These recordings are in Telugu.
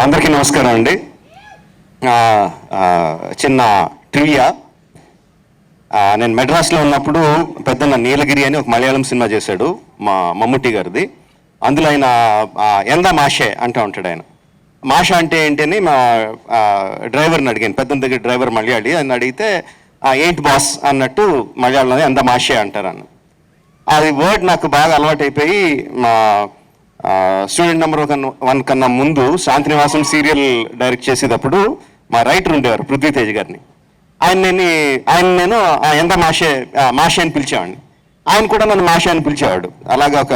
అందరికీ నమస్కారం అండి. చిన్న ట్రివియా. నేను మెడ్రాస్లో ఉన్నప్పుడు పెద్దన్న నీలగిరి అని ఒక మలయాళం సినిమా చేశాడు మా మమ్ముట్టి గారిది. అందులో ఆయన ఎందా మాషే అంటూ ఉంటాడు. ఆయన మాష అంటే ఏంటని మా డ్రైవర్ని అడిగాను. పెద్దన్న దగ్గర డ్రైవర్ మలయాళీ అని అడిగితే ఏంటి బాస్ అన్నట్టు మలయాళంలో ఎందా మాషే అంటారు అన్న. అది వర్డ్ నాకు బాగా అలవాటైపోయి మా స్టూడెంట్ నెంబర్ 1 కన్నా ముందు శాంతినివాసం సీరియల్ డైరెక్ట్ చేసేటప్పుడు మా రైటర్ ఉండేవారు పృథ్వీతేజ్ గారిని. ఆయన నేను ఎంత మాషే అని పిలిచేవాడిని. ఆయన కూడా నన్ను మాషే అని పిలిచేవాడు. అలాగా ఒక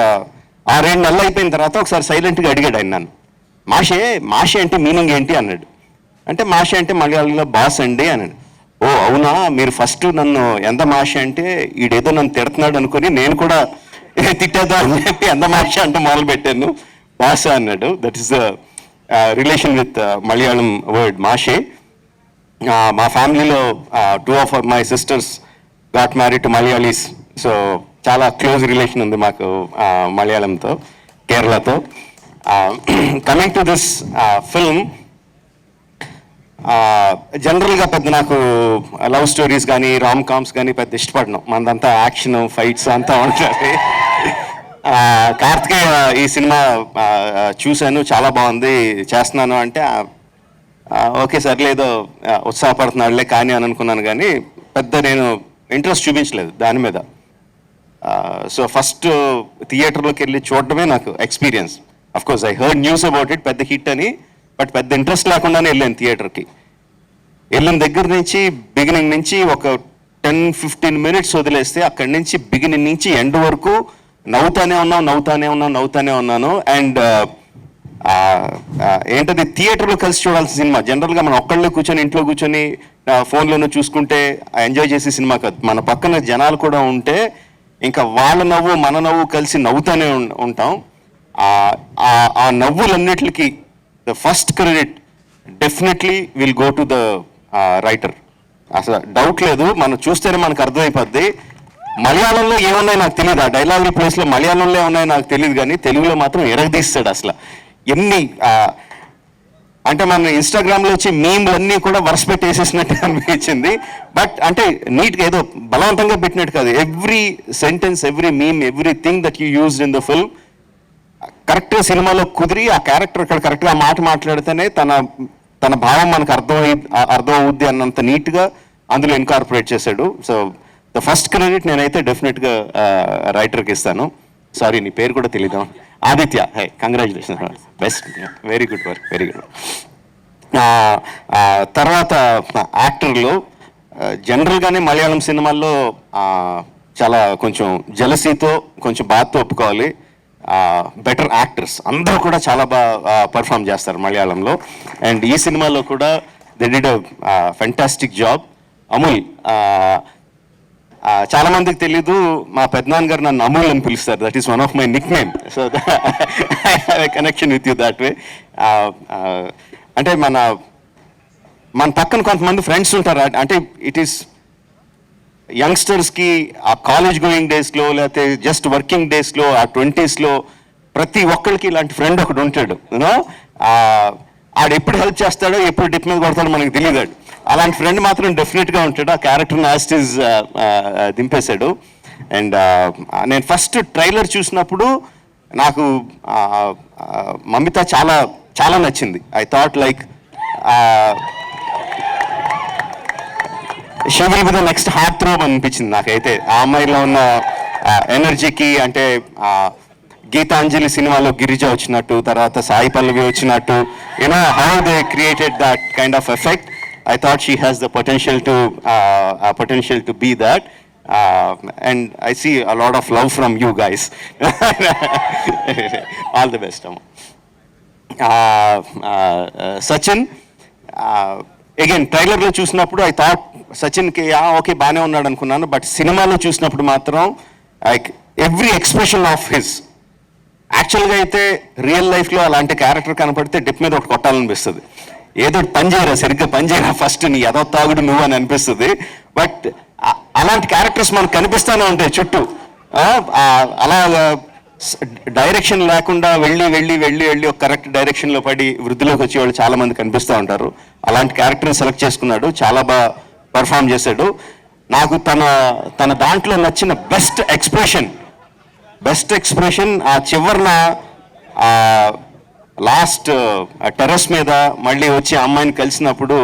6-7 నెలలు అయిపోయిన తర్వాత ఒకసారి సైలెంట్గా అడిగాడు ఆయన నన్ను, మాషే అంటే మీనింగ్ ఏంటి అన్నాడు. అంటే మాషే అంటే మలయాళంలో బాస్ అండి అన్నాడు. ఓ అవునా, మీరు ఫస్ట్ నన్ను ఎంత మాషే అంటే ఈడేదో నన్ను తిడుతున్నాడు అనుకుని నేను కూడా తిట్టేద్దాం అని చెప్పి ఎంత మాష అంటే మొదలు పెట్టాను. భాష అన్నాడు. That is the relation with Malayalam word మాషే. మా ఫ్యామిలీలో 2 of my sisters got married to Malayalis. So చాలా క్లోజ్ రిలేషన్ ఉంది మాకు మలయాళంతో, కేరళతో. కమింగ్ టు దిస్ ఫిల్మ్, జనరల్గా పెద్ద నాకు లవ్ స్టోరీస్ కానీ రామ్ కామ్స్ కానీ పెద్ద ఇష్టపడను. మనదంతా యాక్షన్ ఫైట్స్ అంతా ఉంటుంది. కార్తికేయ ఈ సినిమా చూశాను, చాలా బాగుంది, చేస్తున్నాను అంటే ఓకే సర్లేదో ఉత్సాహపడుతున్నాడులే కానీ అని అనుకున్నాను. కానీ పెద్ద నేను ఇంట్రెస్ట్ చూపించలేదు దాని మీద. సో ఫస్ట్ థియేటర్లోకి వెళ్ళి చూడటమే నాకు experience. Of course I heard news about it, పెద్ద హిట్ అని, బట్ పెద్ద ఇంట్రెస్ట్ లేకుండానే వెళ్ళాను థియేటర్కి. వెళ్ళిన దగ్గర నుంచి బిగినింగ్ నుంచి ఒక 10-15 minutes వదిలేస్తే అక్కడి నుంచి బిగినింగ్ నుంచి ఎండ్ వరకు నవ్వుతానే ఉన్నాను. అండ్ ఏంటది, థియేటర్లో కలిసి చూడాల్సిన సినిమా. జనరల్గా మనం ఒక్కళ్ళే కూర్చొని ఇంట్లో కూర్చొని ఫోన్లోనే చూసుకుంటే ఎంజాయ్ చేసే సినిమా కాదు. మన పక్కన జనాలు కూడా ఉంటే ఇంకా వాళ్ళ నవ్వు మన నవ్వు కలిసి నవ్వుతానే ఉంటాం. ఆ నవ్వులన్నిటికీ the first credit definitely will go to the writer. అసలు డౌట్ లేదు, మనం చూస్తేనే మనకు అర్థమైపోద్ది. మలయాళంలో ఏమున్నాయి నాకు తెలియదు, ఆ డైలాగుల ప్లేస్లో మలయాళంలో ఏమున్నాయి నాకు తెలియదు, కానీ తెలుగులో మాత్రం ఎరగదీస్తాడు. అసలు ఎన్ని అంటే మన ఇన్స్టాగ్రామ్లో వచ్చి మీమ్లన్నీ కూడా వరుస పెట్టి వేసేసినట్టు అనిపించింది. బట్ అంటే నీట్గా ఏదో బలవంతంగా పెట్టినట్టు కాదు. Every sentence, every meme, everything that you used in the film కరెక్ట్గా సినిమాలో కుదిరి ఆ క్యారెక్టర్ ఇక్కడ కరెక్ట్గా ఆ మాట మాట్లాడితేనే తన భావం మనకు అర్థం అవుద్ది అన్నంత నీట్గా అందులో ఇన్కార్పొరేట్ చేశాడు. సో ద ఫస్ట్ క్రెడిట్ నేనైతే డెఫినెట్గా రైటర్కి ఇస్తాను. సారీ, నీ పేరు కూడా తెలీదు. Aditya, hey congratulation, best, very good work, very good. తర్వాత యాక్టర్లు జనరల్గానే మలయాళం సినిమాల్లో చాలా కొంచెం జలసీతో కొంచెం బాధతో ఒప్పుకోవాలి. బెటర్ యాక్టర్స్ అందరూ కూడా చాలా బాగా పర్ఫామ్ చేస్తారు మలయాళంలో. అండ్ ఈ సినిమాలో కూడా they did a fantastic job. Amul, చాలా మందికి తెలీదు, మా పెద్దనాన్న గారు నన్ను అమూల్ అని పిలుస్తారు. That is one of my Nick name. So I have a connection with you that way. అంటే మన పక్కన కొంతమంది ఫ్రెండ్స్ ఉంటారు. అంటే ఇట్ ఈస్ యంగ్స్టర్స్కి ఆ కాలేజ్ గోయింగ్ డేస్లో లేకపోతే జస్ట్ వర్కింగ్ డేస్లో ఆ 20s ప్రతి ఒక్కరికి ఇలాంటి ఫ్రెండ్ ఒకడు ఉంటాడు. యూనో, ఆడు ఎప్పుడు హెల్ప్ చేస్తాడో ఎప్పుడు డిప్ మీద కొడతాడో మనకు తెలియదు. అలాంటి ఫ్రెండ్ మాత్రం డెఫినెట్గా ఉంటాడు. ఆ క్యారెక్టర్ని యాస్టీజ్ దింపేశాడు. అండ్ నేను ఫస్ట్ ట్రైలర్ చూసినప్పుడు నాకు మమిత చాలా చాలా నచ్చింది. I thought like she will be the next heart throb అనిపించింది నాకైతే. ఆ అమ్మాయిలో ఉన్న ఎనర్జీకి, అంటే గీతాంజలి సినిమాలో గిరిజ వచ్చినట్టు, తర్వాత సాయి పల్లవి వచ్చినట్టు, you know how they created that kind of effect. I thought she has the potential to be that, and I see a lot of love from you guys. All the best. Sachin, again ట్రైలర్లో చూసినప్పుడు ఐ థాట్ సచిన్కి ఓకే బాగానే ఉన్నాడు అనుకున్నాను. బట్ సినిమాలో చూసినప్పుడు మాత్రం like every expression of his, యాక్చువల్గా అయితే రియల్ లైఫ్లో అలాంటి క్యారెక్టర్ కనపడితే డిప్ మీద ఒకటి కొట్టాలనిపిస్తుంది. ఏదో సరిగ్గా పనిచేయరా ఫస్ట్, నీ ఏదో తాగుడు నువ్వు అని అనిపిస్తుంది. బట్ అలాంటి క్యారెక్టర్స్ మనకు కనిపిస్తూనే ఉంటాయి చుట్టూ. అలా డైరెక్షన్ లేకుండా వెళ్ళి ఒక కరెక్ట్ డైరెక్షన్లో పడి వృద్ధిలోకి వచ్చే వాళ్ళు చాలా మంది కనిపిస్తూ ఉంటారు. అలాంటి క్యారెక్టర్ని సెలెక్ట్ చేసుకున్నాడు, చాలా బాగా పర్ఫామ్ చేశాడు. నాకు తన దాంట్లో నచ్చిన బెస్ట్ ఎక్స్ప్రెషన్ ఆ చివరిన లాస్ట్ టెర్రస్ మీద మళ్ళీ వచ్చి అమ్మాయిని కలిసినప్పుడు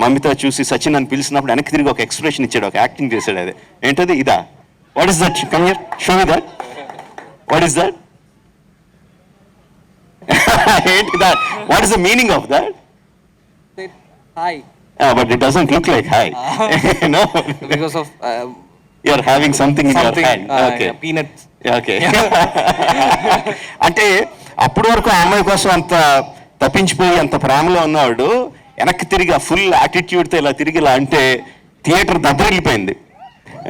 మమ్మీతో చూసి సచిన్ అని పిలిచినప్పుడు వెనక్కి తిరిగి ఒక ఎక్స్ప్రెషన్ ఇచ్చాడు, ఒక యాక్టింగ్ చేశాడు. అది ఏంటది? ఇదా? What is that? Come here, show me that. What is that? ఏంటి that? What is the meaning of that? Hi. But it doesn't look like hi. No, Because of you are having something in your hand. Okay. yeah, peanuts. Okay. అంటే అప్పటి వరకు ఆ అమ్మాయి కోసం అంత తప్పించిపోయి అంత ప్రేమలో ఉన్నవాడు వెనక్కి తిరిగి ఆ ఫుల్ యాటిట్యూడ్తో ఇలా తిరిగి ఇలా అంటే థియేటర్ దద్దరిల్లిపోయింది.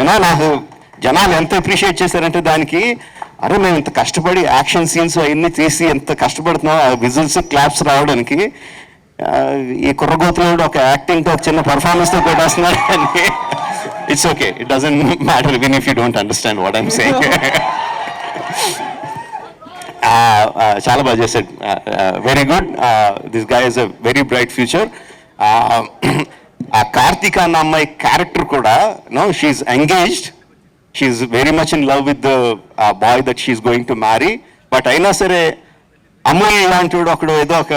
ఏనా నాకు జనాలు ఎంత అప్రిషియేట్ చేశారంటే దానికి, అరే మేము ఇంత కష్టపడి యాక్షన్ సీన్స్ అవన్నీ తీసి ఎంత కష్టపడుతున్నాం, ఆ విజిల్స్ క్లాప్స్ రావడానికి, ఈ కుర్రగోతులో ఒక యాక్టింగ్తో ఒక చిన్న పర్ఫార్మెన్స్తో పెట్టేస్తున్నారు అని. It's okay, it doesn't matter even if you don't understand what I'm saying. చాలా బాగా చేశాడు, very good. This guy is a very bright future. ఆ కార్తీక అన్న అమ్మాయి క్యారెక్టర్ కూడా, no, she's engaged, she's very much in love with the boy that she's going to marry. But అయినా సరే అమూల్ లాంటి వాడు ఒకడు ఏదో ఒక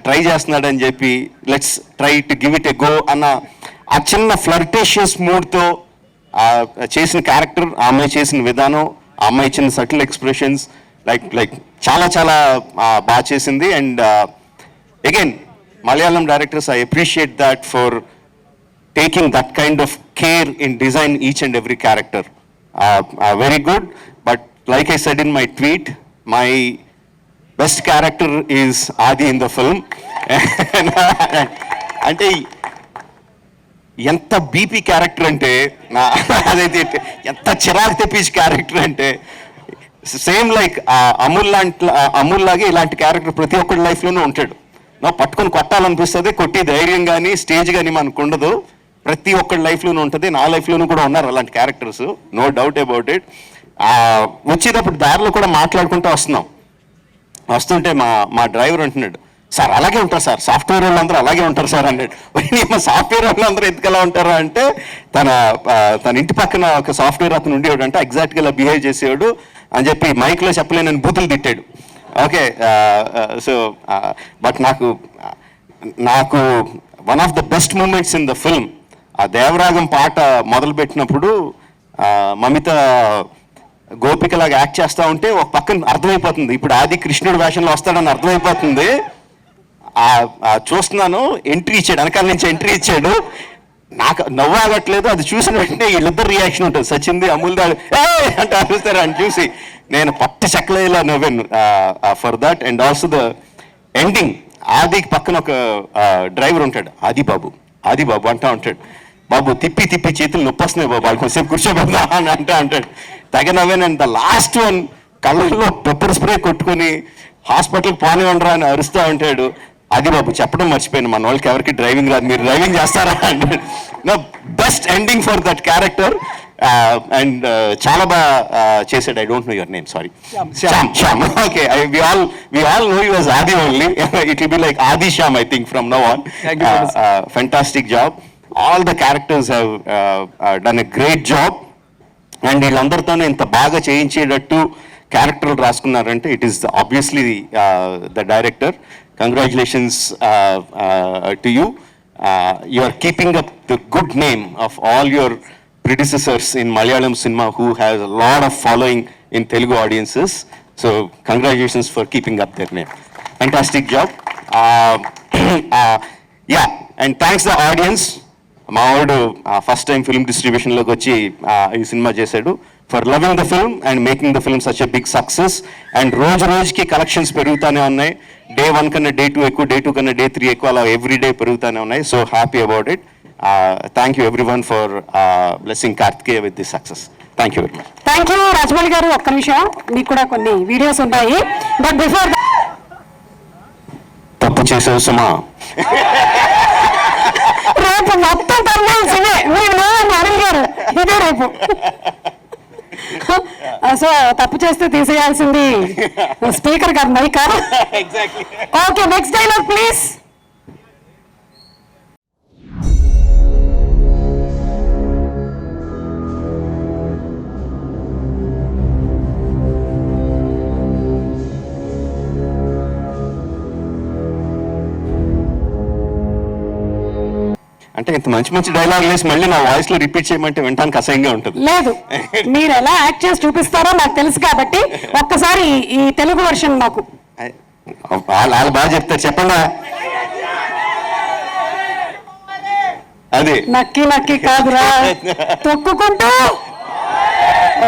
ట్రై చేస్తున్నాడని చెప్పి let's try to give it a go అన్న ఆ చిన్న ఫ్లర్టేషియస్ మూడ్తో చేసిన క్యారెక్టర్, ఆ అమ్మాయి చేసిన విధానం, ఆ అమ్మాయి ఇచ్చిన సటిల్ ఎక్స్ప్రెషన్స్, లైక్ చాలా చాలా బాగా చేసింది. And again Malayalam directors, I appreciate that for taking that kind of care in design each and every character. Very good. But like I said in my tweet, my best character is ఆది ఇన్ ద ఫిల్మ్. అంటే ఎంత బీపీ క్యారెక్టర్ అంటే, అదైతే ఎంత చిరాకు తెప్పించే క్యారెక్టర్ అంటే, సేమ్ లైక్ అమూల్ లాగే ఇలాంటి క్యారెక్టర్ ప్రతి ఒక్కరి లైఫ్లోనూ ఉంటాడు. నా పట్టుకొని కొట్టాలనిపిస్తుంది, కొట్టి ధైర్యం కానీ స్టేజ్ కానీ మనకు ఉండదు. ప్రతి ఒక్కరి లైఫ్లోనూ ఉంటుంది, నా లైఫ్లోనూ కూడా ఉన్నారు అలాంటి characters, no doubt about it. వచ్చేటప్పుడు దారిలో కూడా మాట్లాడుకుంటూ వస్తుంటే మా డ్రైవర్ అంటున్నాడు, సార్ అలాగే ఉంటారు సార్, సాఫ్ట్వేర్ వాళ్ళందరూ అలాగే ఉంటారు సార్ అన్నాడు. మా సాఫ్ట్వేర్ వాళ్ళందరూ ఎందుకలా ఉంటారా అంటే, తన ఇంటి పక్కన ఒక సాఫ్ట్వేర్ అతను ఉండేవాడు అంటే ఎగ్జాక్ట్గా ఇలా బిహేవ్ చేసేవాడు అని చెప్పి మైక్లో చెప్పలేనని బూతులు తిట్టాడు. ఓకే. సో బట్ నాకు one of the best moments in the film, ఆ దేవరాగం పాట మొదలుపెట్టినప్పుడు మమిత గోపికలాగా యాక్ట్ చేస్తూ ఉంటే ఒక పక్కన అర్థమైపోతుంది, ఇప్పుడు ఆది కృష్ణుడు వేషంలో వస్తాడని అర్థమైపోతుంది. చూస్తున్నాను, ఎంట్రీ ఇచ్చాడు, వెనకాల నుంచి ఎంట్రీ ఇచ్చాడు. నాకు నవ్వాగట్లేదు, అది చూసిన వెంటనే వీళ్ళిద్దరు రియాక్షన్ ఉంటుంది, సచింది అమూల్ దాడు అంటే అరుస్తారు అని చూసి నేను పట్టు చెక్కలేలా నవ్వాను for that. And also the ending, ఆదికి పక్కన ఒక డ్రైవర్ ఉంటాడు, ఆది బాబు అంటా ఉంటాడు, బాబు తిప్పి చేతులు నొప్పి వస్తున్నాయి బాబు, వాళ్ళు కొంచెంసేపు కూర్చోబెడదా అని అంటాడు. తగ నవ్వాను. అండ్ ద లాస్ట్ వన్ కళ్ళల్లో పెప్పర్ స్ప్రే కొట్టుకొని హాస్పిటల్కి పోనివ్వండిరా అని అరుస్తూ ఉంటాడు. అది బాబు చెప్పడం మర్చిపోయాను, మన వాళ్ళకి ఎవరికి డ్రైవింగ్ రాదు, మీరు డ్రైవింగ్ చేస్తారా అంటే. No, best ending for that character. And చాలా బాగా చేశాడు. I don't know your name, sorry. Shyam. Okay, we all know you as Adi only. It will be like Adi Shyam, I think, from now on. Fantastic job. All the characters have done a great job. And వీళ్ళందరితోనే ఇంత బాగా చేయించేటట్టు క్యారెక్టర్లు రాసుకున్నారంటే it is obviously the director. Congratulations to you. You are keeping up the good name of all your predecessors in Malayalam cinema who has a lot of following in Telugu audiences. So congratulations for keeping up their name. Fantastic job. Yeah, and thanks the audience. మా వాడు ఫస్ట్ టైం ఫిల్మ్ డిస్ట్రిబ్యూషన్లోకి వచ్చి ఈ సినిమా చేశాడు. For loving the film and making the film such a big success. And రోజుకి కలెక్షన్స్ పెరుగుతూనే ఉన్నాయి. Day 1 కన్నా Day 2 ఎక్కువ, Day 2 కన్నా Day 3 ఎక్కువ, అలా ఎవ్రీ డే పెరుగుతూనే ఉన్నాయి. So happy about it. Thank you everyone for blessing Karthikeya with this success. Thank you very much. Thank you Rajamouli garu. ఒక్క నిమిషం, మీకు కూడా కొన్ని వీడియోస్ ఉంటాయి. బట్ బిఫోర్ తప్పు చేసావు సుమా. రేపు మొత్తం పర్వాల్సిందే, మీరు అడిగారు ఇదే రేపు. సో తప్పు చేస్తే తీసేయాల్సింది స్పీకర్ గారు mica. Okay, next dialogue please. అంటే ఇంత మంచి మంచి డైలాగ్ వేసి మళ్ళీ నా వాయిస్ లో రిపీట్ చేయమంటే వినడానికి అసహ్యంగా ఉంటుంది. లేదు, మీరు ఎలా యాక్ట్ చేసి చూపిస్తారో నాకు తెలుసు కాబట్టి ఒక్కసారి ఈ తెలుగు వర్షన్ నాకు. వాళ్ళు బాగా చెప్తారు, చెప్పండి. అది నక్కి నక్కి కాదురా, తొక్కుకుంటూ.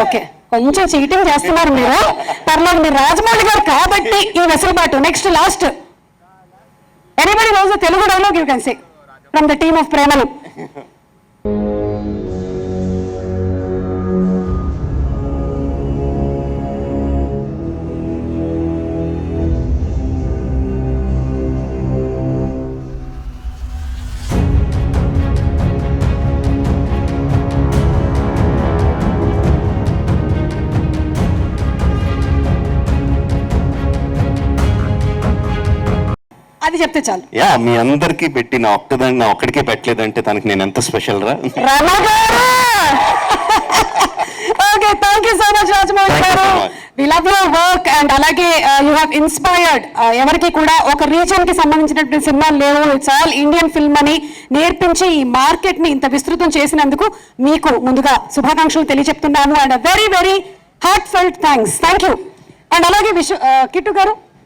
ఓకే, కొంచెం చీటింగ్ చేస్తున్నారు మీరు, పర్లేదు. మీరు రాజమౌళి గారు కాబట్టి ఈ వెసులుబాటు. Next last. Anybody knows the Telugu dialogue you can say from the team of ప్రేమలు. అది చెప్తే చాలు. యా, మీ అందరికి పెట్టిన ఒక్కదాన్ని నా ఒక్కడికే పెట్టలేదంటే తనకి నేను ఎంత స్పెషల్ రా. Okay, thank you so much Rajamouli garu. We love your work and అలాగే యూ హ్యావ్ ఇన్స్పైర్డ్ ఎవరికి కూడా ఒక రీజన్ కి సంబంధించినటువంటి సినిమాలు లేవు, ఇట్స్ ఆల్ ఇండియన్ ఫిల్మ్ అని నేర్పించి ఈ మార్కెట్ ని ఇంత విస్తృతం చేసినందుకు మీకు ముందుగా శుభాకాంక్షలు తెలియజెప్తున్నాము. And very very heartfelt thanks. Thank you. And అలాగే కిట్టు గారు